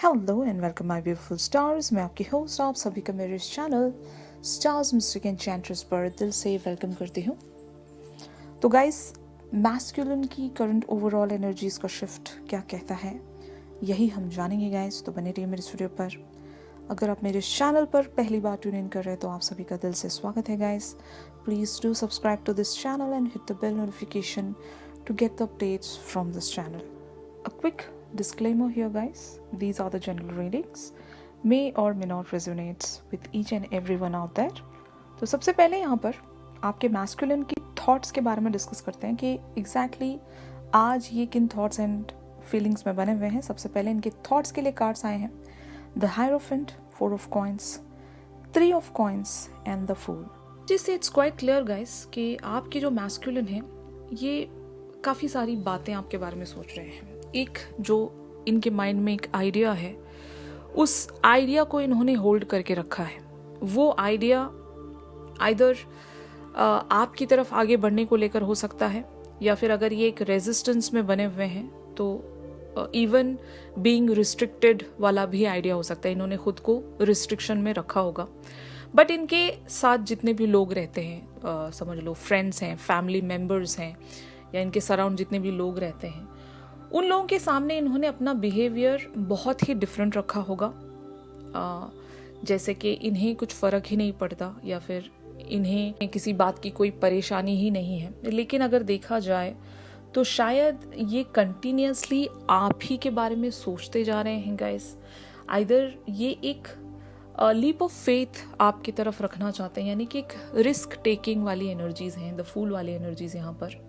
Hello and welcome my beautiful stars. मैं आपकी host आप सभी का मेरे इस चैनल स्टार्स मिस्टिक एन्चेंट्रेस पर दिल से वेलकम करती हूँ। तो गाइस, मैस्कुलिन की करंट ओवरऑल एनर्जीज का शिफ्ट क्या कहता है, यही हम जानेंगे गाइस। तो बने रहिए मेरे इस वीडियो पर। अगर आप मेरे चैनल पर पहली बार ट्यून इन कर रहे हैं तो आप सभी का दिल से स्वागत है guys. Please do subscribe to this channel and hit the bell notification to get the updates from this channel. A quick disclaimer here guys, these are the general readings, may or may not resonate with each and everyone out there. तो सबसे पहले यहाँ पर आपके masculine की thoughts के बारे में डिस्कस करते हैं कि एग्जैक्टली आज ये किन थॉट्स एंड फीलिंग्स में बने हुए हैं। सबसे पहले इनके थॉट्स के लिए कार्ड्स आए हैं the hierophant, 4 of coins, 3 of coins and the fool. जिससे इट्स क्वाइट क्लियर गाइस कि आपकी जो मैस्कुलिन है ये काफ़ी सारी बातें आपके बारे में सोच रहे हैं। एक जो इनके माइंड में एक आइडिया है, उस आइडिया को इन्होंने होल्ड करके रखा है। वो आइडिया आइदर आपकी तरफ आगे बढ़ने को लेकर हो सकता है, या फिर अगर ये एक रेजिस्टेंस में बने हुए हैं तो इवन बीइंग रिस्ट्रिक्टेड वाला भी आइडिया हो सकता है। इन्होंने खुद को रिस्ट्रिक्शन में रखा होगा। बट इनके साथ जितने भी लोग रहते हैं, समझ लो फ्रेंड्स हैं, फैमिली मेम्बर्स हैं, या इनके सराउंड जितने भी लोग रहते हैं, उन लोगों के सामने इन्होंने अपना बिहेवियर बहुत ही डिफरेंट रखा होगा। जैसे कि इन्हें कुछ फ़र्क ही नहीं पड़ता, या फिर इन्हें किसी बात की कोई परेशानी ही नहीं है। लेकिन अगर देखा जाए तो शायद ये कंटिन्यूसली आप ही के बारे में सोचते जा रहे हैं गाइस। आइदर ये एक लीप ऑफ फेथ आपकी तरफ रखना चाहते हैं, यानी कि एक रिस्क टेकिंग वाली एनर्जीज हैं, द फूल वाली एनर्जीज यहाँ पर।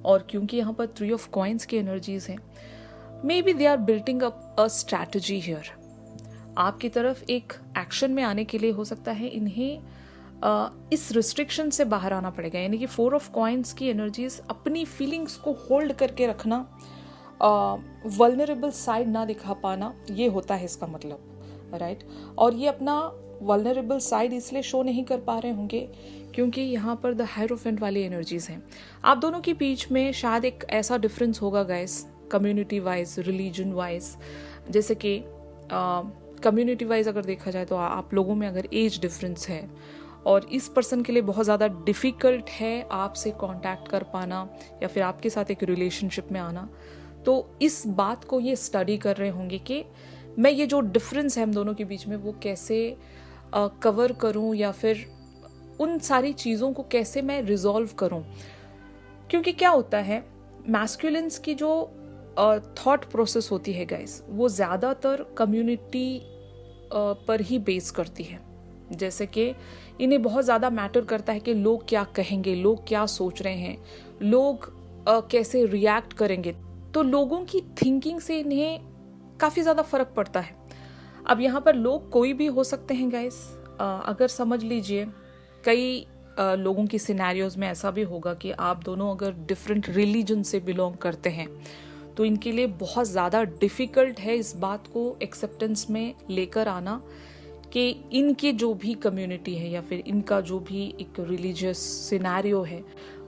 और क्योंकि यहाँ पर 3 of coins की एनर्जीज हैं, may be they are building up a strategy here. आपकी तरफ एक एक्शन में आने के लिए हो सकता है इन्हें इस रिस्ट्रिक्शन से बाहर आना पड़ेगा। यानी कि 4 of coins की एनर्जीज अपनी फीलिंग्स को होल्ड करके रखना, वल्नरेबल साइड ना दिखा पाना, ये होता है इसका मतलब, राइट। और ये अपना वल्नरेबल साइड इसलिए शो नहीं कर पा रहे होंगे क्योंकि यहाँ पर द हायरोफेंट वाली एनर्जीज हैं। आप दोनों के बीच में शायद एक ऐसा डिफरेंस होगा guys, community wise, religion wise. जैसे कि कम्युनिटी वाइज अगर देखा जाए तो आप लोगों में अगर एज डिफरेंस है और इस पर्सन के लिए बहुत ज़्यादा डिफ़िकल्ट है आपसे कांटेक्ट कर पाना या फिर आपके साथ एक रिलेशनशिप में आना, तो इस बात को ये स्टडी कर रहे होंगे कि मैं ये जो डिफरेंस है हम दोनों के बीच में वो कैसे कवर करूं, या फिर उन सारी चीज़ों को कैसे मैं रिजॉल्व करूं। क्योंकि क्या होता है, मैस्कुलिन्स की जो थॉट प्रोसेस होती है गाइस, वो ज़्यादातर कम्युनिटी पर ही बेस करती है। जैसे कि इन्हें बहुत ज़्यादा मैटर करता है कि लोग क्या कहेंगे, लोग क्या सोच रहे हैं, लोग कैसे रिएक्ट करेंगे। तो लोगों की थिंकिंग से इन्हें काफ़ी ज़्यादा फ़र्क पड़ता है। अब यहाँ पर लोग कोई भी हो सकते हैं गाइस। अगर समझ लीजिए कई लोगों की सिनेरियोज में ऐसा भी होगा कि आप दोनों अगर डिफरेंट रिलीजन से बिलोंग करते हैं तो इनके लिए बहुत ज़्यादा डिफ़िकल्ट है इस बात को एक्सेप्टेंस में लेकर आना कि इनके जो भी कम्युनिटी है या फिर इनका जो भी एक रिलीजियस सिनेरियो है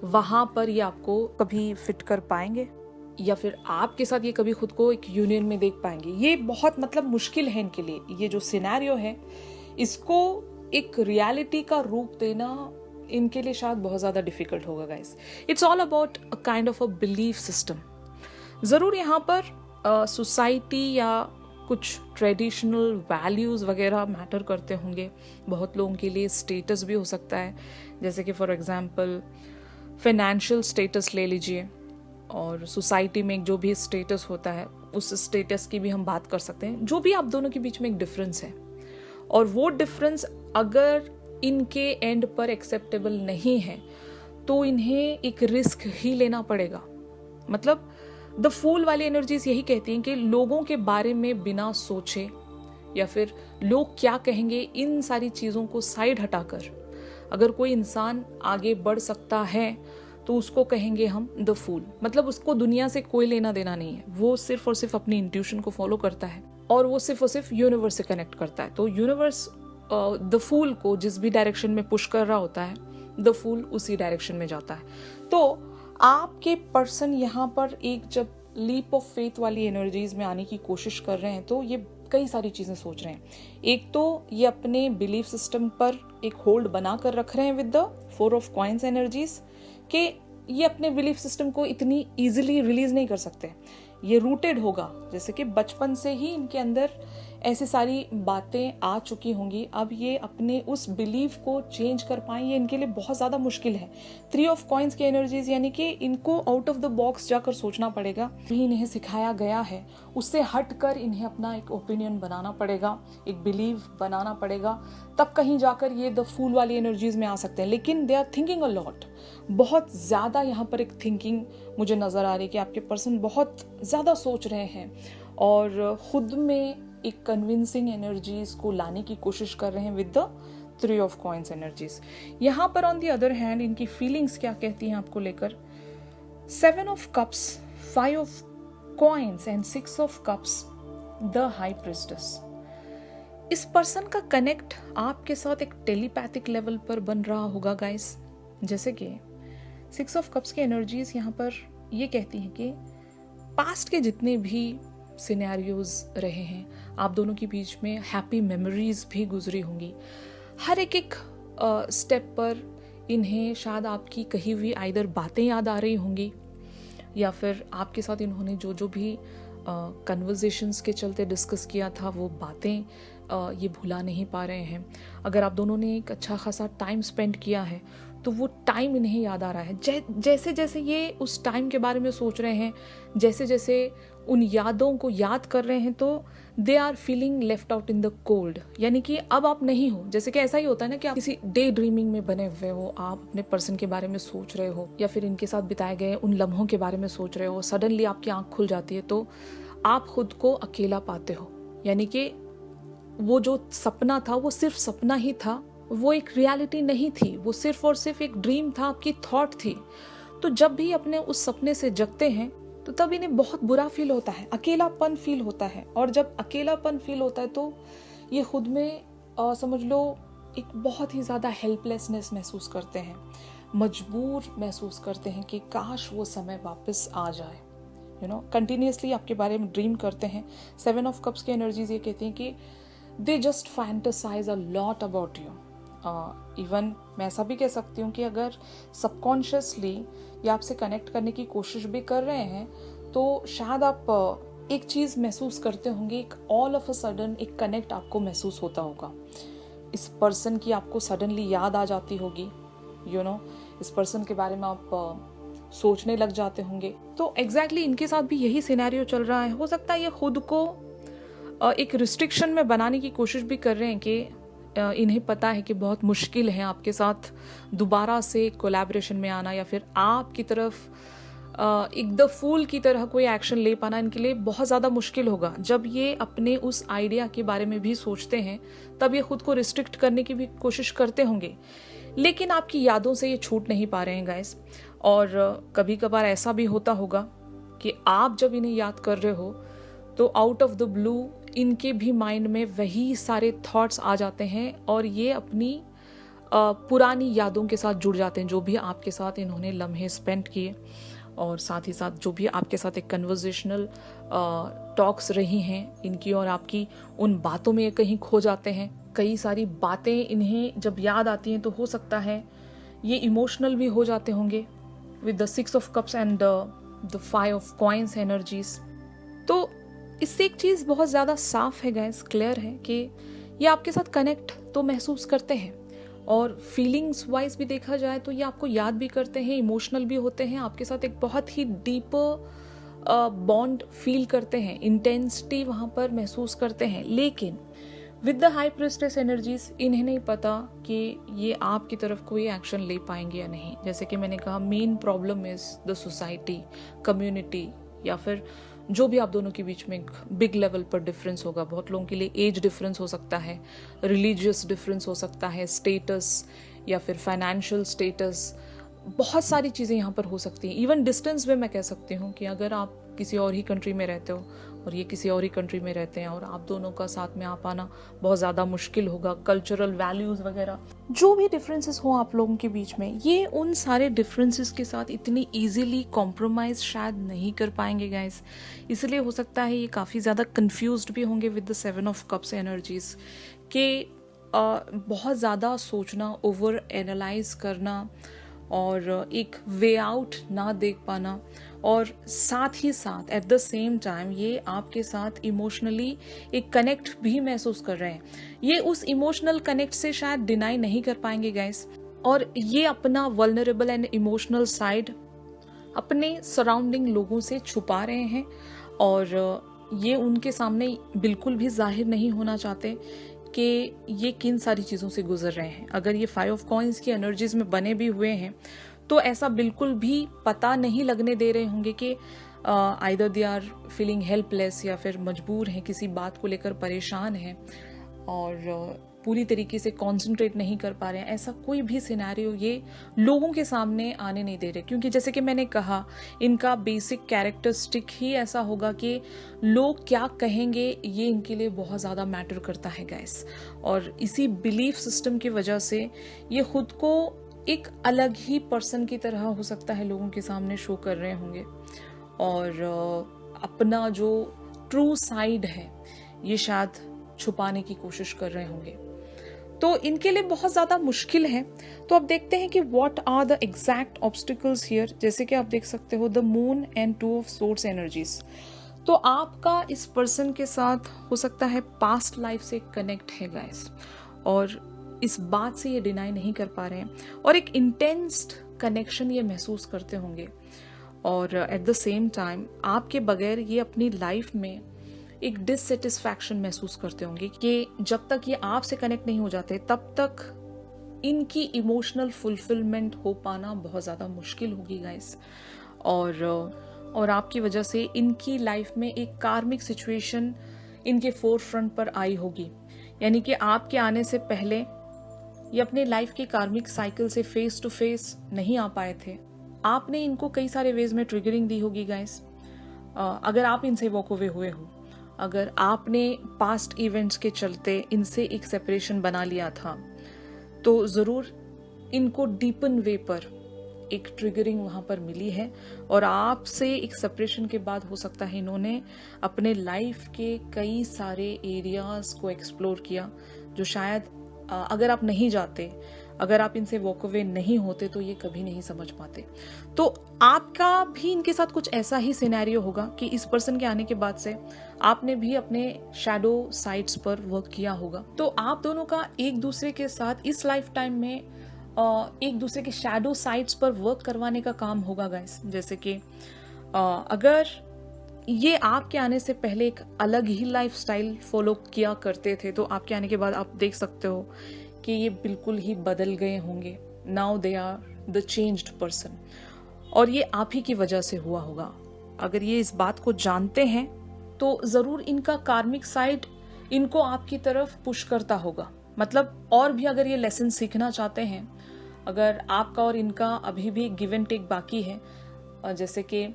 वहाँ पर ये आपको कभी फिट कर पाएंगे, या फिर आपके साथ ये कभी खुद को एक यूनियन में देख पाएंगे। ये बहुत मुश्किल है इनके लिए। ये जो सिनेरियो है इसको एक रियलिटी का रूप देना इनके लिए शायद बहुत ज़्यादा डिफिकल्ट होगा guys. It's all about a kind of a belief system. ज़रूर यहाँ पर सोसाइटी या कुछ ट्रेडिशनल वैल्यूज़ वगैरह मैटर करते होंगे। बहुत लोगों के लिए स्टेटस भी हो सकता है, जैसे कि फॉर एग्जांपल फाइनेंशियल स्टेटस ले लीजिए, और सोसाइटी में जो भी स्टेटस होता है उस स्टेटस की भी हम बात कर सकते हैं। जो भी आप दोनों के बीच में एक डिफरेंस है, और वो डिफरेंस अगर इनके एंड पर एक्सेप्टेबल नहीं है तो इन्हें एक रिस्क ही लेना पड़ेगा। मतलब द फूल वाली एनर्जीज यही कहती हैं कि लोगों के बारे में बिना सोचे या फिर लोग क्या कहेंगे, इन सारी चीज़ों को साइड हटाकर अगर कोई इंसान आगे बढ़ सकता है तो उसको कहेंगे हम द फूल। मतलब उसको दुनिया से कोई लेना देना नहीं है, वो सिर्फ और सिर्फ अपनी इंट्यूशन को फॉलो करता है और वो सिर्फ और सिर्फ यूनिवर्स से कनेक्ट करता है। तो यूनिवर्स द फूल को जिस भी डायरेक्शन में पुश कर रहा होता है, द फूल उसी डायरेक्शन में जाता है। तो आपके पर्सन यहाँ पर एक जब लीप ऑफ फेथ वाली एनर्जीज में आने की कोशिश कर रहे हैं तो ये कई सारी चीजें सोच रहे हैं। एक तो ये अपने बिलीफ सिस्टम पर एक होल्ड बना कर रख रहे हैं with the 4 of coins energies कि ये अपने बिलीफ सिस्टम को इतनी इजीली रिलीज नहीं कर सकते। ये रूटेड होगा, जैसे कि बचपन से ही इनके अंदर ऐसी सारी बातें आ चुकी होंगी। अब ये अपने उस बिलीफ को चेंज कर पाएं, ये इनके लिए बहुत ज़्यादा मुश्किल है। 3 ऑफ कॉइंस की एनर्जीज, यानी कि इनको आउट ऑफ द बॉक्स जाकर सोचना पड़ेगा। भी इन्हें सिखाया गया है उससे हटकर इन्हें अपना एक ओपिनियन बनाना पड़ेगा, एक बिलीव बनाना पड़ेगा, तब कहीं जाकर ये द फूल वाली एनर्जीज में आ सकते हैं। लेकिन they are thinking a lot, बहुत ज़्यादा यहाँ पर एक थिंकिंग मुझे नज़र आ रही है कि आपके पर्सन बहुत ज़्यादा सोच रहे हैं और खुद में एक कन्विंसिंग एनर्जीज को लाने की कोशिश कर रहे हैं with the 3 of coins energies. यहाँ पर ऑन द अदर हैंड इनकी फीलिंग्स क्या कहती हैं आपको लेकर। 7 of cups, 5 of coins and 6 of cups, the high priestess. इस पर्सन का कनेक्ट आपके साथ एक टेलीपैथिक लेवल पर बन रहा होगा गाइस। जैसे कि 6 ऑफ कप्स की एनर्जीज यहाँ पर ये कहती हैं कि पास्ट के जितने भी सिनेरियोज रहे हैं, आप दोनों के बीच में हैप्पी मेमोरीज भी गुजरी होंगी। हर एक स्टेप पर इन्हें शायद आपकी कही हुई आइदर बातें याद आ रही होंगी या फिर आपके साथ इन्होंने जो जो भी कन्वर्सेशंस के चलते डिस्कस किया था वो बातें ये भुला नहीं पा रहे हैं। अगर आप दोनों ने एक अच्छा खासा टाइम स्पेंड किया है तो वो टाइम इन्हें याद आ रहा है। जैसे जैसे ये उस टाइम के बारे में सोच रहे हैं, जैसे जैसे उन यादों को याद कर रहे हैं, तो they are feeling left out in the cold. यानी कि अब आप नहीं हो। जैसे कि ऐसा ही होता है ना कि आप किसी डे ड्रीमिंग में बने हुए हो, आप अपने पर्सन के बारे में सोच रहे हो या फिर इनके साथ बिताए गए उन लम्हों के बारे में सोच रहे हो, सडनली आपकी आंख खुल जाती है तो आप खुद को अकेला पाते हो। यानी कि वो जो सपना था वो सिर्फ सपना ही था, वो एक रियलिटी नहीं थी, वो सिर्फ और सिर्फ एक ड्रीम था, आपकी थॉट थी। तो जब भी अपने उस सपने से जगते हैं तो तब इन्हें बहुत बुरा फील होता है, अकेलापन फील होता है। और जब अकेलापन फील होता है तो ये खुद में समझ लो एक बहुत ही ज़्यादा हेल्पलेसनेस महसूस करते हैं, मजबूर महसूस करते हैं कि काश वो समय वापस आ जाए। कंटिन्यूसली आपके बारे में ड्रीम करते हैं। 7 ऑफ कप्स की एनर्जीज ये कहती हैं कि they just fantasise a lot about you. Even मैं ऐसा भी कह सकती हूँ कि अगर सबकॉन्शियसली ये आपसे कनेक्ट करने की कोशिश भी कर रहे हैं तो शायद आप एक चीज़ महसूस करते होंगे, एक ऑल ऑफ अ सडन एक कनेक्ट आपको महसूस होता होगा। इस पर्सन की आपको सडनली याद आ जाती होगी, इस पर्सन के बारे में आप सोचने लग जाते होंगे। तो एग्जैक्टली इनके साथ भी यही सिनेरियो चल रहा है। हो सकता है ये खुद को एक रिस्ट्रिक्शन में बनाने की कोशिश भी कर रहे हैं कि इन्हें पता है कि बहुत मुश्किल है आपके साथ दोबारा से कोलैबोरेशन में आना या फिर आपकी तरफ एक द फूल की तरह कोई एक्शन ले पाना इनके लिए बहुत ज़्यादा मुश्किल होगा। जब ये अपने उस आइडिया के बारे में भी सोचते हैं तब ये खुद को रिस्ट्रिक्ट करने की भी कोशिश करते होंगे, लेकिन आपकी यादों से ये छूट नहीं पा रहे हैं गाइस। और कभी कभार ऐसा भी होता होगा कि आप जब इन्हें याद कर रहे हो तो आउट ऑफ द ब्लू इनके भी माइंड में वही सारे थॉट्स आ जाते हैं और ये अपनी पुरानी यादों के साथ जुड़ जाते हैं, जो भी आपके साथ इन्होंने लम्हे स्पेंड किए और साथ ही साथ जो भी आपके साथ एक कन्वर्सेशनल टॉक्स रही हैं इनकी और आपकी, उन बातों में ये कहीं खो जाते हैं। कई सारी बातें इन्हें जब याद आती हैं तो हो सकता है ये इमोशनल भी हो जाते होंगे with the 6 of cups and the 5 of coins energies. तो इससे एक चीज़ बहुत ज़्यादा साफ है गाइस, क्लियर है कि ये आपके साथ कनेक्ट तो महसूस करते हैं और फीलिंग्स वाइज भी देखा जाए तो ये आपको याद भी करते हैं, इमोशनल भी होते हैं, आपके साथ एक बहुत ही डीपर बॉन्ड फील करते हैं, इंटेंसिटी वहाँ पर महसूस करते हैं। लेकिन with the high priestess energies इन्हें नहीं पता कि ये आपकी तरफ कोई एक्शन ले पाएंगे या नहीं। जैसे कि मैंने कहा, main problem is the society, community, या फिर जो भी आप दोनों के बीच में एक बिग लेवल पर डिफरेंस होगा। बहुत लोगों के लिए एज डिफरेंस हो सकता है, रिलीजियस डिफरेंस हो सकता है, स्टेटस या फिर फाइनेंशियल स्टेटस, बहुत सारी चीज़ें यहाँ पर हो सकती हैं। इवन डिस्टेंस में मैं कह सकती हूँ कि अगर आप किसी और ही कंट्री में रहते हो, और ये किसी और ही कंट्री में रहते हैं और आप दोनों का साथ में आ पाना बहुत ज़्यादा मुश्किल होगा। कल्चरल वैल्यूज़ वगैरह जो भी डिफरेंसेस हो आप लोगों के बीच में, ये उन सारे डिफरेंसेस के साथ इतनी इजीली कॉम्प्रोमाइज़ शायद नहीं कर पाएंगे गाइस। इसलिए हो सकता है ये काफ़ी ज़्यादा कंफ्यूज्ड भी होंगे with the 7 of cups energies के बहुत ज़्यादा सोचना, ओवर एनालाइज करना और एक वे आउट ना देख पाना, और साथ ही साथ एट द सेम टाइम ये आपके साथ इमोशनली एक कनेक्ट भी महसूस कर रहे हैं। ये उस इमोशनल कनेक्ट से शायद डिनाई नहीं कर पाएंगे गाइस, और ये अपना वल्नरेबल एंड इमोशनल साइड अपने सराउंडिंग लोगों से छुपा रहे हैं, और ये उनके सामने बिल्कुल भी जाहिर नहीं होना चाहते कि ये किन सारी चीज़ों से गुजर रहे हैं। अगर ये 5 ऑफ कॉइंस की एनर्जीज में बने भी हुए हैं तो ऐसा बिल्कुल भी पता नहीं लगने दे रहे होंगे कि either they are feeling helpless या फिर मजबूर हैं, किसी बात को लेकर परेशान हैं और पूरी तरीके से कंसंट्रेट नहीं कर पा रहे हैं। ऐसा कोई भी सिनेरियो ये लोगों के सामने आने नहीं दे रहे, क्योंकि जैसे कि मैंने कहा इनका बेसिक कैरेक्टरिस्टिक ही ऐसा होगा कि लोग क्या कहेंगे ये इनके लिए बहुत ज़्यादा मैटर करता है गाइस। और इसी बिलीफ सिस्टम की वजह से ये खुद को एक अलग ही पर्सन की तरह हो सकता है लोगों के सामने शो कर रहे होंगे, और अपना जो ट्रू साइड है ये शायद छुपाने की कोशिश कर रहे होंगे। तो इनके लिए बहुत ज़्यादा मुश्किल है। तो अब देखते हैं कि what are the exact obstacles here. जैसे कि आप देख सकते हो the moon and 2 of swords energies. तो आपका इस पर्सन के साथ हो सकता है पास्ट लाइफ से कनेक्ट है गाइस, और इस बात से ये डिनाई नहीं कर पा रहे हैं, और एक इंटेंस कनेक्शन ये महसूस करते होंगे। और एट द सेम टाइम आपके बगैर ये अपनी लाइफ में एक डिससेटिस्फैक्शन महसूस करते होंगे कि जब तक ये आपसे कनेक्ट नहीं हो जाते तब तक इनकी इमोशनल फुलफिलमेंट हो पाना बहुत ज़्यादा मुश्किल होगी गाइस। और आपकी वजह से इनकी लाइफ में एक कार्मिक सिचुएशन इनके फोर फ्रंट पर आई होगी, यानी कि आपके आने से पहले ये अपने लाइफ के कार्मिक साइकिल से फेस टू फेस नहीं आ पाए थे। आपने इनको कई सारे वेज में ट्रिगरिंग दी होगी गाइस। अगर आप इनसे वॉक अवे हुए हो, अगर आपने पास्ट इवेंट्स के चलते इनसे एक सेपरेशन बना लिया था, तो ज़रूर इनको डीपन वे पर एक ट्रिगरिंग वहाँ पर मिली है, और आपसे एक सेपरेशन के बाद हो सकता है इन्होंने अपने लाइफ के कई सारे एरियाज को एक्सप्लोर किया जो शायद अगर आप नहीं जाते, अगर आप इनसे वॉक अवे नहीं होते तो ये कभी नहीं समझ पाते। तो आपका भी इनके साथ कुछ ऐसा ही सिनेरियो होगा कि इस पर्सन के आने के बाद से आपने भी अपने शैडो साइड्स पर वर्क किया होगा। तो आप दोनों का एक दूसरे के साथ इस लाइफ टाइम में एक दूसरे के शैडो साइड्स पर वर्क करवाने का काम होगा गाइस। जैसे कि अगर ये आपके आने से पहले एक अलग ही लाइफस्टाइल फॉलो किया करते थे, तो आपके आने के बाद आप देख सकते हो कि ये बिल्कुल ही बदल गए होंगे। Now they are the changed person, और ये आप ही की वजह से हुआ होगा। अगर ये इस बात को जानते हैं तो ज़रूर इनका कार्मिक साइड इनको आपकी तरफ पुश करता होगा। मतलब और भी अगर ये लेसन सीखना चाहते हैं, अगर आपका और इनका अभी भी गिव एंड टेक बाकी है, जैसे कि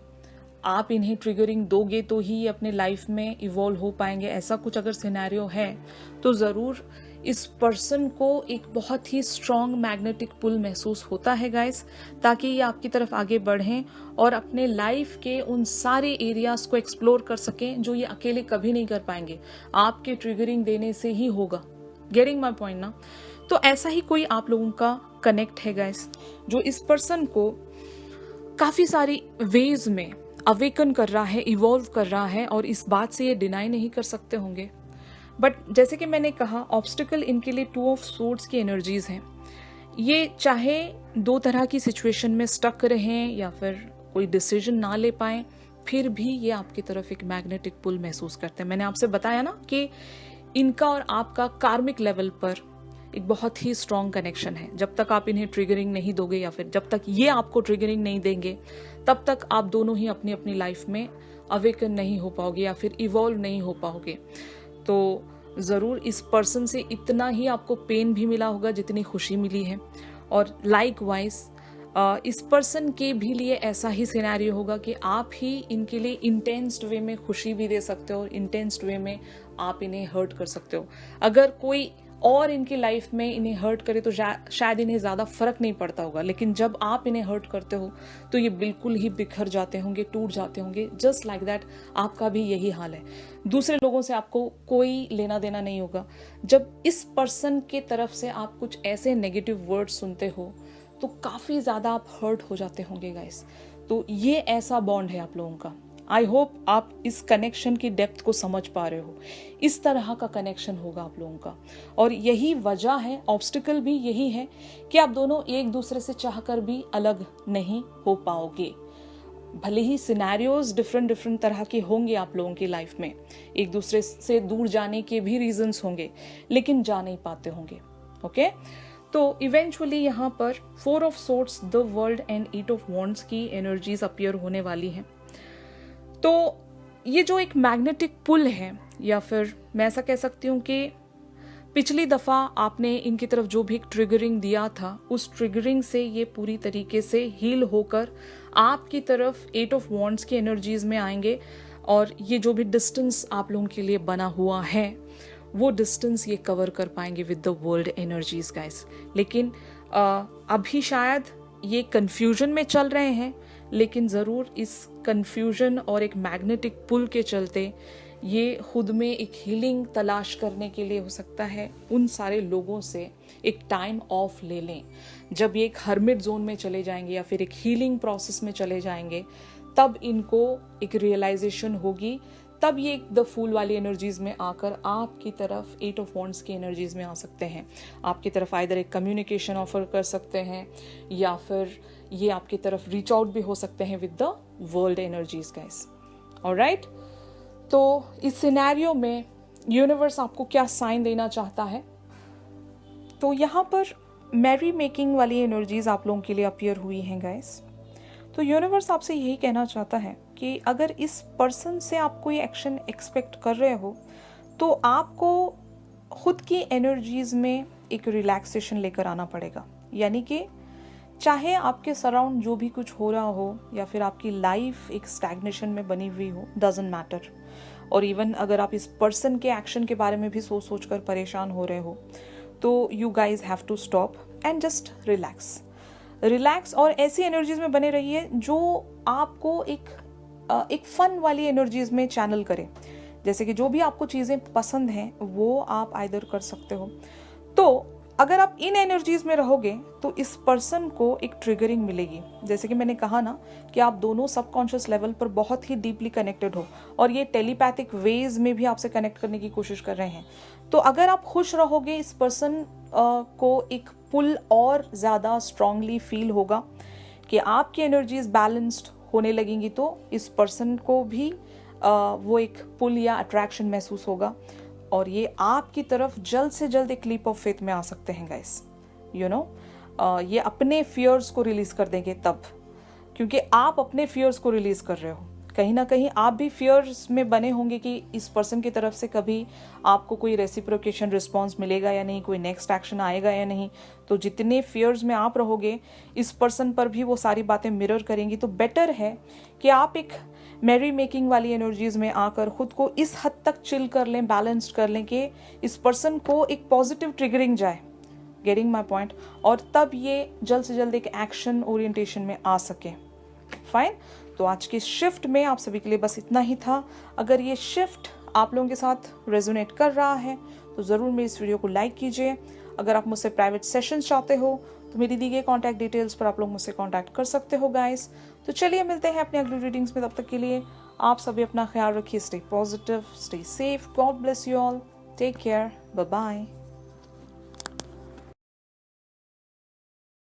आप इन्हें ट्रिगरिंग दोगे तो ही ये अपने लाइफ में इवॉल्व हो पाएंगे, ऐसा कुछ अगर सिनेरियो है, तो ज़रूर इस पर्सन को एक बहुत ही स्ट्रॉन्ग मैग्नेटिक पुल महसूस होता है गाइस, ताकि ये आपकी तरफ आगे बढ़ें और अपने लाइफ के उन सारे एरियाज को एक्सप्लोर कर सकें जो ये अकेले कभी नहीं कर पाएंगे। आपके ट्रिगरिंग देने से ही होगा। गेटिंग माई पॉइंट ना? तो ऐसा ही कोई आप लोगों का कनेक्ट है गाइस, जो इस पर्सन को काफ़ी सारी वेज में अवेकन कर रहा है, इवॉल्व कर रहा है, और इस बात से ये डिनाई नहीं कर सकते होंगे। बट जैसे कि मैंने कहा, ऑब्स्टिकल इनके लिए 2 ऑफ सोर्ड्स की एनर्जीज हैं। ये चाहे 2 तरह की सिचुएशन में स्टक रहें या फिर कोई डिसीजन ना ले पाएं, फिर भी ये आपकी तरफ एक मैग्नेटिक पुल महसूस करते हैं। मैंने आपसे बताया ना कि इनका और आपका कार्मिक लेवल पर एक बहुत ही स्ट्रॉन्ग कनेक्शन है। जब तक आप इन्हें ट्रिगरिंग नहीं दोगे या फिर जब तक ये आपको ट्रिगरिंग नहीं देंगे, तब तक आप दोनों ही अपनी अपनी लाइफ में अवेकन नहीं हो पाओगे या फिर इवॉल्व नहीं हो पाओगे। तो ज़रूर इस पर्सन से इतना ही आपको पेन भी मिला होगा जितनी खुशी मिली है, और लाइकवाइज इस पर्सन के भी लिए ऐसा ही सिनेरियो होगा कि आप ही इनके लिए इंटेंस्ड वे में खुशी भी दे सकते हो और इंटेंस्ड वे में आप इन्हें हर्ट कर सकते हो। अगर कोई और इनकी लाइफ में इन्हें हर्ट करे तो शायद इन्हें ज़्यादा फर्क नहीं पड़ता होगा, लेकिन जब आप इन्हें हर्ट करते हो तो ये बिल्कुल ही बिखर जाते होंगे, टूट जाते होंगे। जस्ट लाइक दैट आपका भी यही हाल है। दूसरे लोगों से आपको कोई लेना देना नहीं होगा। जब इस पर्सन के तरफ से आप कुछ ऐसे नेगेटिव वर्ड्स सुनते हो तो काफ़ी ज़्यादा आप हर्ट हो जाते होंगे गाइस। तो ये ऐसा बॉन्ड है आप लोगों का। आई होप आप इस कनेक्शन की डेप्थ को समझ पा रहे हो। इस तरह का कनेक्शन होगा आप लोगों का, और यही वजह है, ऑब्स्टिकल भी यही है कि आप दोनों एक दूसरे से चाहकर भी अलग नहीं हो पाओगे। भले ही सिनेरियोज डिफरेंट तरह के होंगे आप लोगों की लाइफ में, एक दूसरे से दूर जाने के भी रीजंस होंगे, लेकिन जा नहीं पाते होंगे। ओके, तो इवेंचुअली यहाँ पर 4 of swords, the world and 8 of wands की एनर्जीज अपीयर होने वाली हैं। तो ये जो एक मैग्नेटिक पुल है, या फिर मैं ऐसा कह सकती हूँ कि पिछली दफ़ा आपने इनकी तरफ जो भी एक ट्रिगरिंग दिया था, उस ट्रिगरिंग से ये पूरी तरीके से हील होकर आपकी तरफ 8 ऑफ वॉन्ड्स की एनर्जीज में आएंगे, और ये जो भी डिस्टेंस आप लोगों के लिए बना हुआ है वो डिस्टेंस ये कवर कर पाएंगे with the world energies guys. लेकिन अभी शायद ये कंफ्यूजन में चल रहे हैं, लेकिन ज़रूर इस कंफ्यूजन और एक मैग्नेटिक पुल के चलते ये खुद में एक हीलिंग तलाश करने के लिए हो सकता है उन सारे लोगों से एक टाइम ऑफ ले लें। जब ये एक हर्मिट जोन में चले जाएंगे या फिर एक हीलिंग प्रोसेस में चले जाएंगे, तब इनको एक रियलाइजेशन होगी, तब ये द फूल वाली एनर्जीज में आकर आपकी तरफ 8 ऑफ वॉन्ड्स की एनर्जीज में आ सकते हैं। आपकी तरफ आइदर एक कम्युनिकेशन ऑफर कर सकते हैं, या फिर ये आपकी तरफ रीच आउट भी हो सकते हैं with the world energies guys. Alright, तो इस सिनेरियो में यूनिवर्स आपको क्या साइन देना चाहता है? तो यहाँ पर मैरी मेकिंग वाली एनर्जीज आप लोगों के लिए अपीयर हुई हैं गाइस। तो यूनिवर्स आपसे यही कहना चाहता है कि अगर इस पर्सन से आप कोई एक्शन एक्सपेक्ट कर रहे हो तो आपको खुद की एनर्जीज में एक रिलैक्सेशन लेकर आना पड़ेगा। यानी कि चाहे आपके सराउंड जो भी कुछ हो रहा हो, या फिर आपकी लाइफ एक स्टैग्नेशन में बनी हुई हो, डजंट मैटर। और इवन अगर आप इस पर्सन के एक्शन के बारे में भी सोच कर परेशान हो रहे हो, तो you guys have to stop and just relax और ऐसी एनर्जीज में बने रहिए जो आपको एक फन वाली एनर्जीज में चैनल करे। जैसे कि जो भी आपको चीज़ें पसंद हैं वो आप आइदर कर सकते हो। तो अगर आप इन एनर्जीज में रहोगे तो इस पर्सन को एक ट्रिगरिंग मिलेगी। जैसे कि मैंने कहा ना कि आप दोनों सबकॉन्शियस लेवल पर बहुत ही डीपली कनेक्टेड हो, और ये टेलीपैथिक वेज में भी आपसे कनेक्ट करने की कोशिश कर रहे हैं। तो अगर आप खुश रहोगे, इस पर्सन को एक पुल और ज़्यादा स्ट्रांगली फील होगा कि आपकी एनर्जीज बैलेंस्ड होने लगेंगी, तो इस पर्सन को भी वो एक पुल या अट्रैक्शन महसूस होगा, और ये आपकी तरफ जल्द से जल्द एक लीप ऑफ फेथ में आ सकते हैं गाइस। यू नो, ये अपने फियर्स को रिलीज कर देंगे तब, क्योंकि आप अपने फियर्स को रिलीज कर रहे हो। कहीं ना कहीं आप भी फियर्स में बने होंगे कि इस पर्सन की तरफ से कभी आपको कोई रेसिप्रोकेशन रिस्पॉन्स मिलेगा या नहीं, कोई नेक्स्ट एक्शन आएगा या नहीं। तो जितने फियर्स में आप रहोगे, इस पर्सन पर भी वो सारी बातें मिरर करेंगी। तो बेटर है कि आप एक मैरी मेकिंग वाली एनर्जीज में आकर खुद को इस हद तक चिल कर लें, बैलेंस्ड कर लें कि इस पर्सन को एक पॉजिटिव ट्रिगरिंग जाए, गेटिंग माई पॉइंट, और तब ये जल्द से जल्द एक एक्शन ओरिएंटेशन में आ सके। फाइन, तो आज की शिफ्ट में आप सभी के लिए बस इतना ही था। अगर ये शिफ्ट आप लोगों के साथ रेजोनेट कर रहा है तो ज़रूर मेरी इस वीडियो को लाइक कीजिए। अगर आप मुझसे प्राइवेट सेशंस चाहते हो तो मेरी दी गई कॉन्टैक्ट डिटेल्स पर आप लोग मुझसे कॉन्टैक्ट कर सकते हो गाइस। तो चलिए मिलते हैं अपनी अगली रीडिंग्स में। तब तक के लिए आप सभी अपना ख्याल रखिए। Stay positive, stay safe, God bless you all, take care, bye bye.